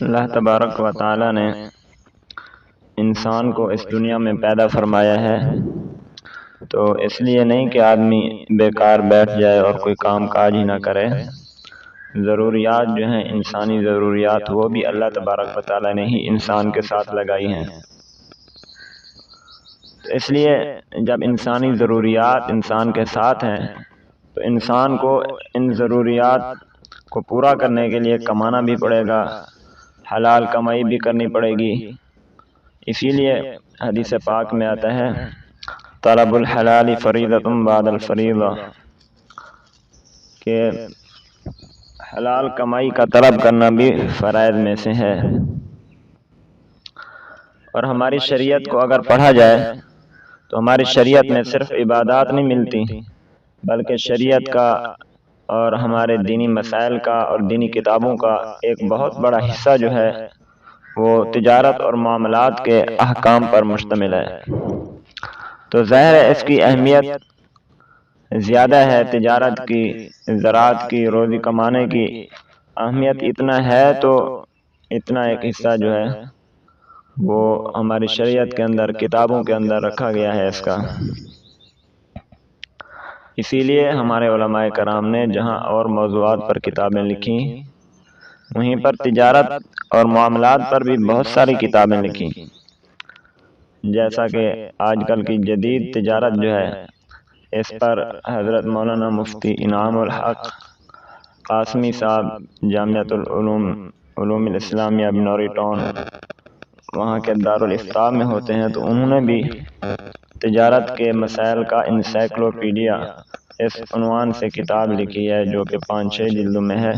اللہ تبارک و تعالی نے انسان کو اس دنیا میں پیدا فرمایا ہے، تو اس لیے نہیں کہ آدمی بیکار بیٹھ جائے اور کوئی کام کاج ہی نہ کرے۔ ضروریات جو ہیں انسانی ضروریات، وہ بھی اللہ تبارک و تعالی نے ہی انسان کے ساتھ لگائی ہیں۔ تو اس لیے جب انسانی ضروریات انسان کے ساتھ ہیں تو انسان کو ان ضروریات کو پورا کرنے کے لیے کمانا بھی پڑے گا، حلال کمائی بھی کرنی پڑے گی۔ اسی لیے حدیث پاک میں آتا ہے طلب الحلال فریضۃ بعد الفریضہ، کہ حلال کمائی کا طلب کرنا بھی فرائض میں سے ہے۔ اور ہماری شریعت کو اگر پڑھا جائے تو ہماری شریعت میں صرف عبادات نہیں ملتی، بلکہ شریعت کا اور ہمارے دینی مسائل کا اور دینی کتابوں کا ایک بہت بڑا حصہ جو ہے وہ تجارت اور معاملات کے احکام پر مشتمل ہے۔ تو ظاہر ہے اس کی اہمیت زیادہ ہے، تجارت کی، زراعت کی، روزی کمانے کی اہمیت اتنا ہے، تو اتنا ایک حصہ جو ہے وہ ہماری شریعت کے اندر، کتابوں کے اندر رکھا گیا ہے اس کا۔ اسی لیے ہمارے علماء کرام نے جہاں اور موضوعات پر کتابیں لکھی، وہیں پر تجارت اور معاملات پر بھی بہت ساری کتابیں لکھی۔ جیسا کہ آج کل کی جدید تجارت جو ہے، اس پر حضرت مولانا مفتی انعام الحق قاسمی صاحب جامعۃ علوم الاسلامیہ بنوری ٹاؤن، وہاں کے دارالافتاء میں ہوتے ہیں، تو انہوں نے بھی تجارت کے مسائل کا انسائکلوپیڈیا اس عنوان سے کتاب لکھی ہے، جو کہ 5-6 جلدوں میں ہے۔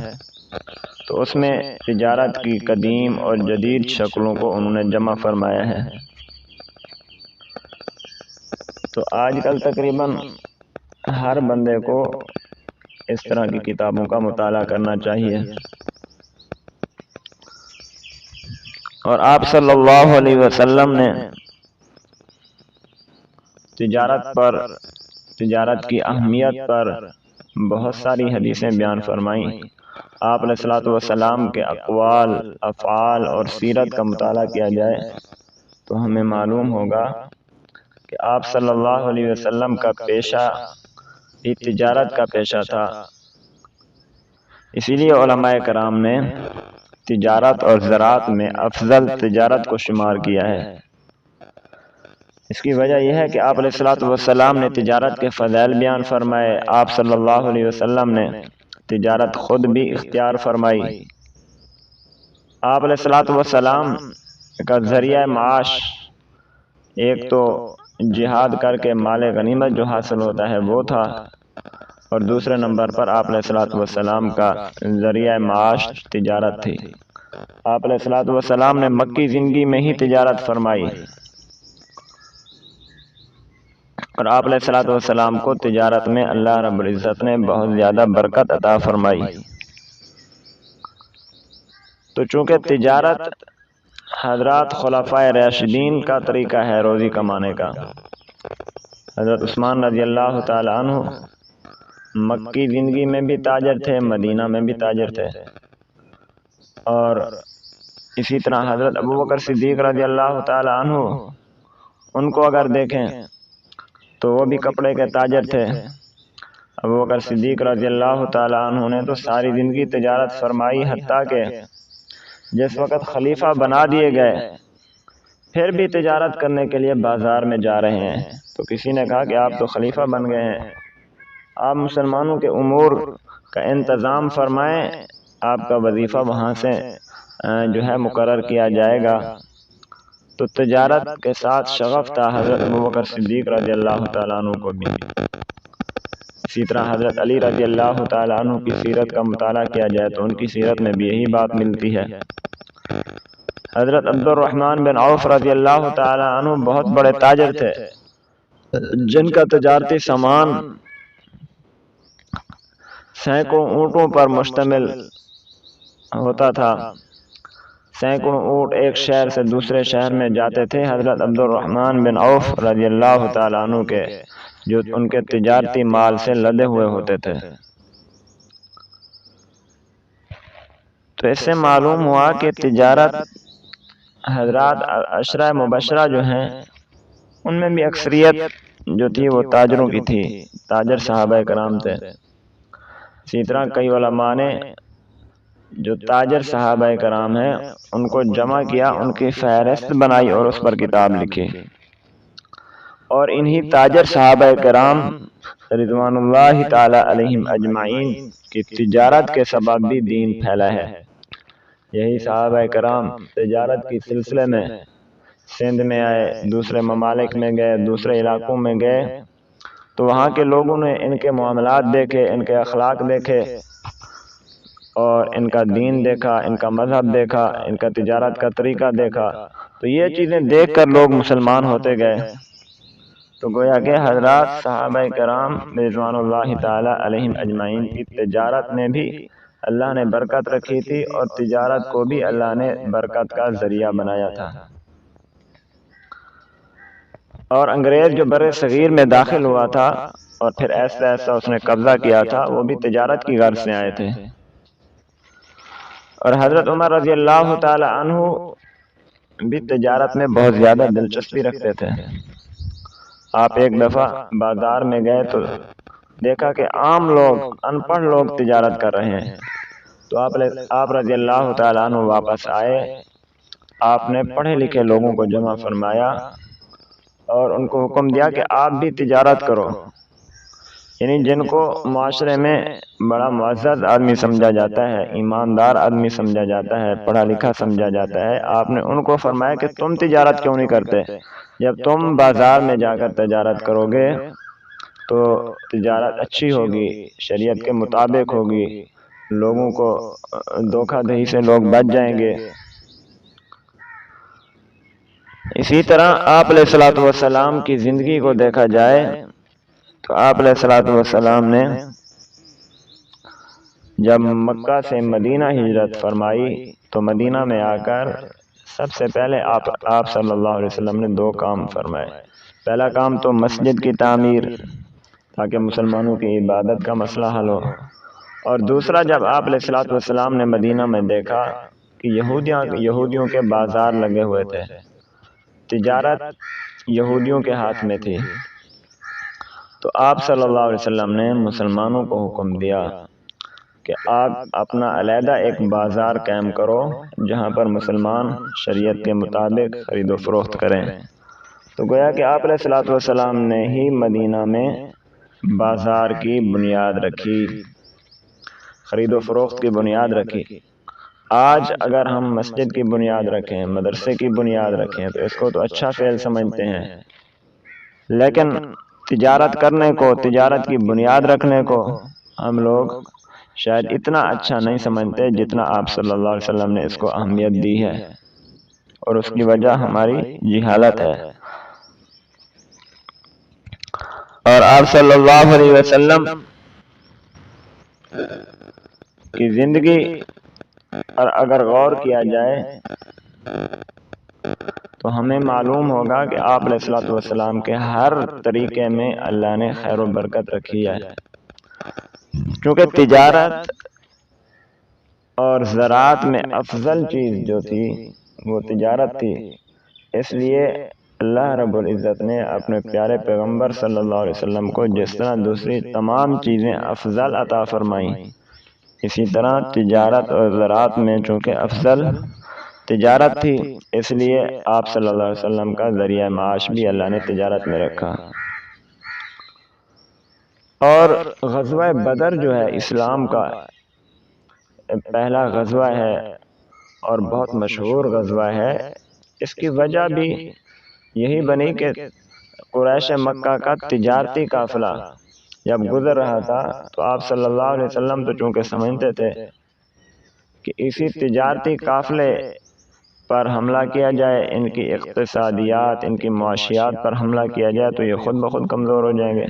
تو اس میں تجارت کی قدیم اور جدید شکلوں کو انہوں نے جمع فرمایا ہے۔ تو آج کل تقریباً ہر بندے کو اس طرح کی کتابوں کا مطالعہ کرنا چاہیے۔ اور آپ صلی اللہ علیہ وسلم نے تجارت کی اہمیت پر بہت ساری حدیثیں بیان فرمائیں۔ آپ علیہ الصلوۃ والسلام کے اقوال، افعال اور سیرت کا مطالعہ کیا جائے تو ہمیں معلوم ہوگا کہ آپ صلی اللہ علیہ وسلم کا پیشہ بھی تجارت کا پیشہ تھا۔ اسی لیے علماء کرام نے تجارت اور زراعت میں افضل تجارت کو شمار کیا ہے۔ اس کی وجہ یہ ہے کہ آپ علیہ الصلوۃ والسلام نے تجارت کے فضائل بیان فرمائے، آپ صلی اللہ علیہ وسلم نے تجارت خود بھی اختیار فرمائی۔ آپ علیہ الصلوۃ والسلام کا ذریعہ معاش ایک تو جہاد کر کے مال غنیمت جو حاصل ہوتا ہے وہ تھا، اور دوسرے نمبر پر آپ علیہ الصلوۃ والسلام کا ذریعہ معاش تجارت تھی۔ آپ علیہ الصلوۃ والسلام نے مکی زندگی میں ہی تجارت فرمائی، اور آپ علیہ الصلوۃ والسلام کو تجارت میں اللہ رب العزت نے بہت زیادہ برکت عطا فرمائی۔ تو چونکہ تجارت حضرات خلفائے راشدین کا طریقہ ہے روزی کمانے کا، حضرت عثمان رضی اللہ تعالی عنہ مکی زندگی میں بھی تاجر تھے، مدینہ میں بھی تاجر تھے، اور اسی طرح حضرت ابوبکر صدیق رضی اللہ تعالی عنہ، ان کو اگر دیکھیں تو وہ بھی کپڑے کے تاجر تھے۔ ابوبکر صدیق رضی اللہ تعالی عنہ نے تو ساری زندگی تجارت فرمائی، حتیٰ کہ جس وقت خلیفہ بنا دیے گئے پھر بھی تجارت کرنے کے لیے بازار میں جا رہے ہیں۔ تو کسی نے کہا کہ آپ تو خلیفہ بن گئے ہیں، آپ مسلمانوں کے امور کا انتظام فرمائیں، آپ کا وظیفہ وہاں سے جو ہے مقرر کیا جائے گا۔ تو تجارت کے ساتھ شغف تھا حضرت ابوبکر صدیق رضی اللہ تعالیٰ عنہ کو بھی۔ اسی طرح حضرت علی رضی اللہ تعالیٰ عنہ کی سیرت کا مطالعہ کیا جائے تو ان کی سیرت میں بھی یہی بات ملتی ہے۔ حضرت عبد الرحمن بن عوف رضی اللہ تعالیٰ عنہ بہت بڑے تاجر تھے، جن کا تجارتی سامان سینکڑوں اونٹوں پر مشتمل ہوتا تھا۔ سینکڑوں اونٹ ایک شہر سے دوسرے شہر میں جاتے تھے حضرت عبد الرحمن بن عوف رضی اللہ تعالیٰ عنہ کے، جو ان کے تجارتی مال سے لدے ہوئے ہوتے تھے۔ تو اس سے معلوم ہوا کہ تجارت حضرات عشرہ مبشرہ جو ہیں ان میں بھی اکثریت جو تھی وہ تاجروں کی تھی، تاجر صحابہ کرام تھے۔ اسی طرح کئی علماء نے جو تاجر صحابہ کرام ہیں ان کو جمع کیا، ان کی فہرست بنائی اور اس پر کتاب لکھی، اور انہی تاجر صحابہ کرام رضوان اللہ تعالی علیہم اجمعین کی تجارت کے سبب بھی دین پھیلا ہے۔ یہی صحابہ کرام تجارت کی سلسلے میں سندھ میں آئے، دوسرے ممالک میں گئے، دوسرے علاقوں میں گئے، تو وہاں کے لوگوں نے ان کے معاملات دیکھے، ان کے اخلاق دیکھے اور ان کا دین دیکھا، ان کا مذہب دیکھا، ان کا تجارت کا طریقہ دیکھا، تو یہ چیزیں دیکھ کر لوگ مسلمان ہوتے گئے۔ تو گویا کہ حضرات صحابہ کرام رضوان اللہ تعالی علیہم اجمعین کی تجارت میں بھی اللہ نے برکت رکھی تھی، اور تجارت کو بھی اللہ نے برکت کا ذریعہ بنایا تھا۔ اور انگریز جو بر صغیر میں داخل ہوا تھا اور پھر ایسا ایسا اس نے قبضہ کیا تھا، وہ بھی تجارت کی غرض سے آئے تھے۔ اور حضرت عمر رضی اللہ تعالی عنہ بھی تجارت میں بہت زیادہ دلچسپی رکھتے تھے۔ آپ ایک دفعہ بازار میں گئے تو دیکھا کہ عام لوگ، ان پڑھ لوگ تجارت کر رہے ہیں، تو آپ رضی اللہ تعالیٰ عنہ واپس آئے، آپ نے پڑھے لکھے لوگوں کو جمع فرمایا اور ان کو حکم دیا کہ آپ بھی تجارت کرو، یعنی جن کو معاشرے میں بڑا معزز آدمی سمجھا جاتا ہے، ایماندار آدمی سمجھا جاتا ہے، پڑھا لکھا سمجھا جاتا ہے، آپ نے ان کو فرمایا کہ تم تجارت کیوں نہیں کرتے؟ جب تم بازار میں جا کر تجارت کرو گے تو تجارت اچھی ہوگی، شریعت کے مطابق ہوگی، لوگوں کو دھوکہ دہی سے لوگ بچ جائیں گے۔ اسی طرح آپ علیہ الصلوۃ والسلام کی زندگی کو دیکھا جائے تو آپ علیہ الصلوۃ والسلام نے جب مکہ سے مدینہ ہجرت فرمائی تو مدینہ میں آ کر سب سے پہلے آپ صلی اللہ علیہ وسلم نے 2 کام فرمائے۔ پہلا کام تو مسجد کی تعمیر، تاکہ مسلمانوں کی عبادت کا مسئلہ حل ہو، اور دوسرا جب آپ علیہ الصلوۃ والسلام نے مدینہ میں دیکھا کہ یہودیوں کے بازار لگے ہوئے تھے، تجارت یہودیوں کے ہاتھ میں تھی، تو آپ صلی اللہ علیہ وسلم نے مسلمانوں کو حکم دیا کہ آپ اپنا علیحدہ ایک بازار قائم کرو جہاں پر مسلمان شریعت کے مطابق خرید و فروخت کریں۔ تو گویا کہ آپ علیہ الصلوۃ والسلام نے ہی مدینہ میں بازار کی بنیاد رکھی، خرید و فروخت کی بنیاد رکھی۔ آج اگر ہم مسجد کی بنیاد رکھیں، مدرسے کی بنیاد رکھیں تو اس کو تو اچھا فعل سمجھتے ہیں، لیکن تجارت کرنے کو، تجارت کی بنیاد رکھنے کو ہم لوگ شاید اتنا اچھا نہیں سمجھتے جتنا آپ صلی اللہ علیہ وسلم نے اس کو اہمیت دی ہے، اور اس کی وجہ ہماری جہالت ہے۔ اور آپ صلی اللہ علیہ وسلم کی زندگی اور اگر غور کیا جائے تو ہمیں معلوم ہوگا کہ آپ علیہ الصلوۃ والسلام کے ہر طریقے میں اللہ نے خیر و برکت رکھی ہے، کیونکہ تجارت اور زراعت میں افضل چیز جو تھی وہ تجارت تھی، اس لیے اللہ رب العزت نے اپنے پیارے پیغمبر صلی اللہ علیہ وسلم کو جس طرح دوسری تمام چیزیں افضل عطا فرمائیں، اسی طرح تجارت اور زراعت میں چونکہ افضل تجارت تھی، اس لیے آپ صلی اللہ علیہ وسلم کا ذریعہ معاش بھی اللہ نے تجارت میں رکھا۔ اور غزوہ بدر جو ہے اسلام کا پہلا غزوہ ہے اور بہت مشہور غزوہ ہے، اس کی وجہ بھی یہی بنی کہ قریش مکہ کا تجارتی قافلہ جب گزر رہا تھا تو آپ صلی اللہ علیہ وسلم تو چونکہ سمجھتے تھے کہ اسی تجارتی قافلے پر حملہ کیا جائے، ان کی اقتصادیات، ان کی معاشیات پر حملہ کیا جائے تو یہ خود بخود کمزور ہو جائیں گے،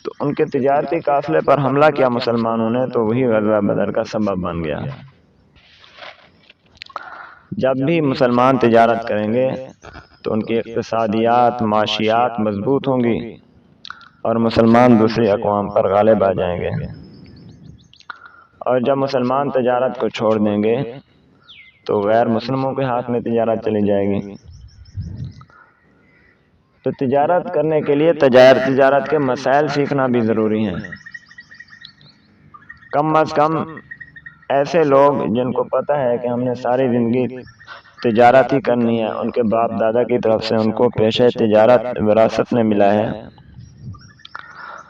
تو ان کے تجارتی قافلے پر حملہ کیا مسلمانوں نے، تو وہی غزوہ بدر کا سبب بن گیا۔ جب بھی مسلمان تجارت کریں گے تو ان کی اقتصادیات، معاشیات مضبوط ہوں گی اور مسلمان دوسری اقوام پر غالب آ جائیں گے۔ اور جب مسلمان تجارت کو چھوڑ دیں گے تو غیر مسلموں کے ہاتھ میں تجارت چلی جائے گی۔ تو تجارت کرنے کے لیے تجارت کے مسائل سیکھنا بھی ضروری ہیں۔ کم از کم ایسے لوگ جن کو پتہ ہے کہ ہم نے ساری زندگی تجارت ہی کرنی ہے، ان کے باپ دادا کی طرف سے ان کو پیشہ تجارت وراثت میں ملا ہے،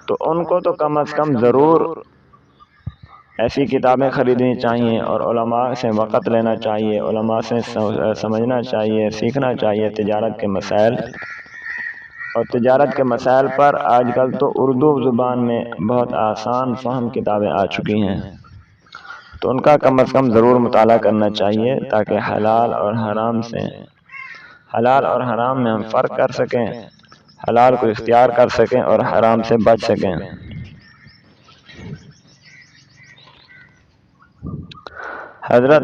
تو ان کو تو کم از کم ضرور ایسی کتابیں خریدنی چاہیے اور علماء سے وقت لینا چاہیے، علماء سے سمجھنا چاہیے، سیکھنا چاہیے تجارت کے مسائل۔ اور تجارت کے مسائل پر آج کل تو اردو زبان میں بہت آسان فہم کتابیں آ چکی ہیں، تو ان کا کم از کم ضرور مطالعہ کرنا چاہیے تاکہ حلال اور حرام میں ہم فرق کر سکیں، حلال کو اختیار کر سکیں اور حرام سے بچ سکیں۔ حضرت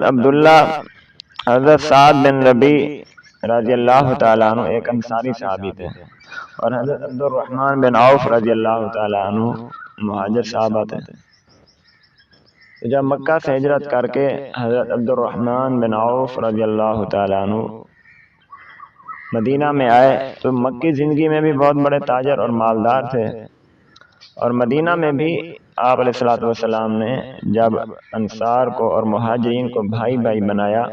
سعد بن ربیع رضی اللہ تعالیٰ عنہ ایک انصاری صحابی تھے، اور حضرت عبد الرحمن بن عوف رضی اللہ تعالیٰ عنہ مہاجر صحابہ تھے۔ جب مکہ سے ہجرت کر کے حضرت عبد الرحمن بن عوف رضی اللہ تعالیٰ عنہ مدینہ میں آئے تو مکی زندگی میں بھی بہت بڑے تاجر اور مالدار تھے، اور مدینہ میں بھی آپ علیہ الصلوۃ والسلام نے جب انصار کو اور مہاجرین کو بھائی بھائی بنایا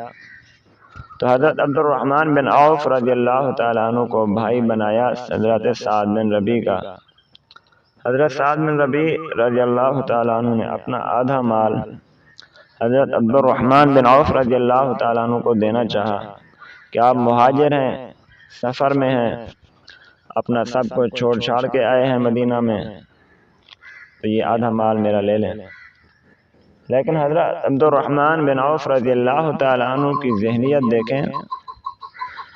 تو حضرت عبد الرحمن بن عوف رضی اللہ تعالیٰ عنہ کو بھائی بنایا حضرت سعد بن ربیع کا۔ حضرت سعد بن ربیع رضی اللہ تعالیٰ عنہ نے اپنا آدھا مال حضرت عبد الرحمن بن عوف رضی اللہ تعالیٰ عنہ کو دینا چاہا کہ آپ مہاجر ہیں، سفر میں ہیں، اپنا سب کو چھوڑ چھاڑ کے آئے ہیں مدینہ میں، تو یہ آدھا مال میرا لے لیں۔ لیکن حضرت عبد الرحمن بن عوف رضی اللہ تعالیٰ عنہ کی ذہنیت دیکھیں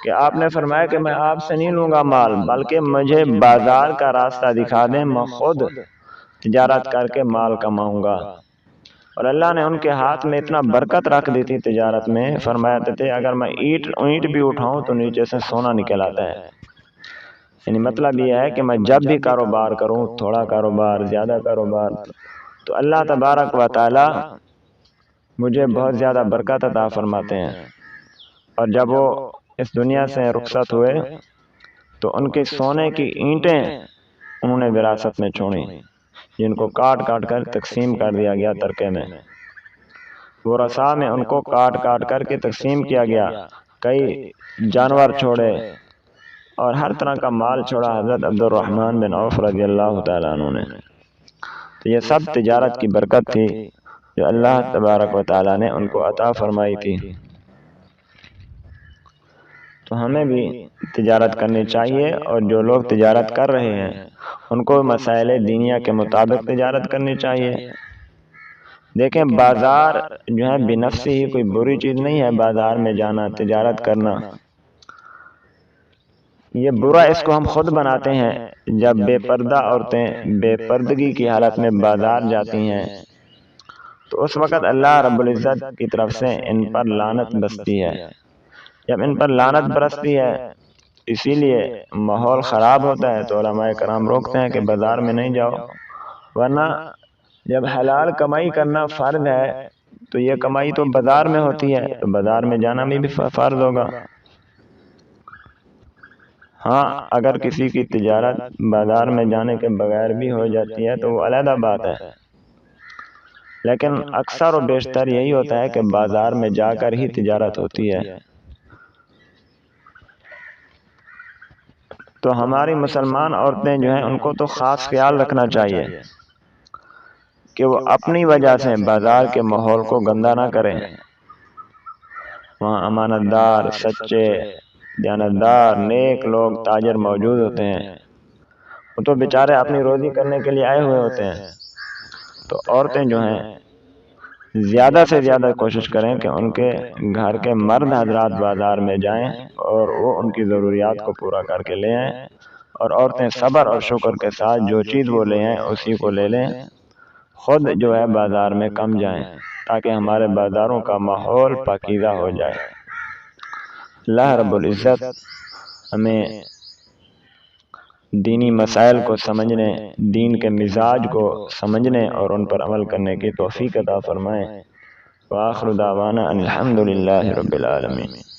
کہ آپ نے فرمایا کہ میں آپ سے نہیں لوں گا مال، بلکہ مجھے بازار کا راستہ دکھا دیں، میں خود تجارت کر کے مال کماؤں گا۔ اور اللہ نے ان کے ہاتھ میں اتنا برکت رکھ دی تھی تجارت میں، فرمایا تھے اگر میں اینٹ بھی اٹھاؤں تو نیچے سے سونا نکل آتا ہے۔ یعنی مطلب یہ ہے کہ میں جب بھی کاروبار کروں، تھوڑا کاروبار، زیادہ کاروبار، تو اللہ تبارک و تعالی مجھے بہت زیادہ برکت عطا فرماتے ہیں۔ اور جب وہ اس دنیا سے رخصت ہوئے تو ان کے سونے کی اینٹیں انہوں نے وراثت میں چھوڑی، جن کو کاٹ کاٹ کر تقسیم کر دیا گیا ترکے میں، وہ رسا میں ان کو کاٹ کاٹ کر کے تقسیم کیا گیا، کئی جانور چھوڑے اور ہر طرح کا مال چھوڑا حضرت عبد الرحمن بن عوف رضی اللہ تعالیٰ عنہ نے۔ تو یہ سب تجارت کی برکت تھی جو اللہ تبارک و تعالیٰ نے ان کو عطا فرمائی تھی۔ تو ہمیں بھی تجارت کرنی چاہیے، اور جو لوگ تجارت کر رہے ہیں ان کو مسائل دینیہ کے مطابق تجارت کرنی چاہیے۔ دیکھیں بازار جو ہے بنفسی ہی کوئی بری چیز نہیں ہے، بازار میں جانا، تجارت کرنا، یہ برا اس کو ہم خود بناتے ہیں۔ جب بے پردہ عورتیں بے پردگی کی حالت میں بازار جاتی ہیں تو اس وقت اللہ رب العزت کی طرف سے ان پر لعنت بستی ہے۔ جب ان پر لعنت برستی ہے اسی لیے ماحول خراب ہوتا ہے، تو علماء کرام روکتے ہیں کہ بازار میں نہیں جاؤ، ورنہ جب حلال کمائی کرنا فرض ہے تو یہ کمائی تو بازار میں ہوتی ہے، تو بازار میں جانا بھی فرض ہوگا۔ ہاں اگر کسی کی تجارت بازار میں جانے کے بغیر بھی ہو جاتی ہے تو وہ علیحدہ بات ہے، لیکن اکثر و بیشتر یہی ہوتا ہے کہ بازار میں جا کر ہی تجارت ہوتی ہے۔ تو ہماری مسلمان عورتیں جو ہیں ان کو تو خاص خیال رکھنا چاہیے کہ وہ اپنی وجہ سے بازار کے ماحول کو گندا نہ کریں۔ وہاں امانت دار، سچے، دیانتدار، نیک لوگ، تاجر موجود ہوتے ہیں، وہ تو بیچارے اپنی روزی کرنے کے لیے آئے ہوئے ہوتے ہیں۔ تو عورتیں جو ہیں زیادہ سے زیادہ کوشش کریں کہ ان کے گھر کے مرد حضرات بازار میں جائیں اور وہ ان کی ضروریات کو پورا کر کے لے آئیں، اور عورتیں صبر اور شکر کے ساتھ جو چیز وہ لے آئیں اسی کو لے لیں، خود جو ہے بازار میں کم جائیں تاکہ ہمارے بازاروں کا ماحول پاکیزہ ہو جائے۔ اللہ رب العزت ہمیں دینی مسائل کو سمجھنے، دین کے مزاج کو سمجھنے اور ان پر عمل کرنے کی توفیق عطا فرمائے۔ وآخر دعوانا ان الحمد للہ رب العالمین۔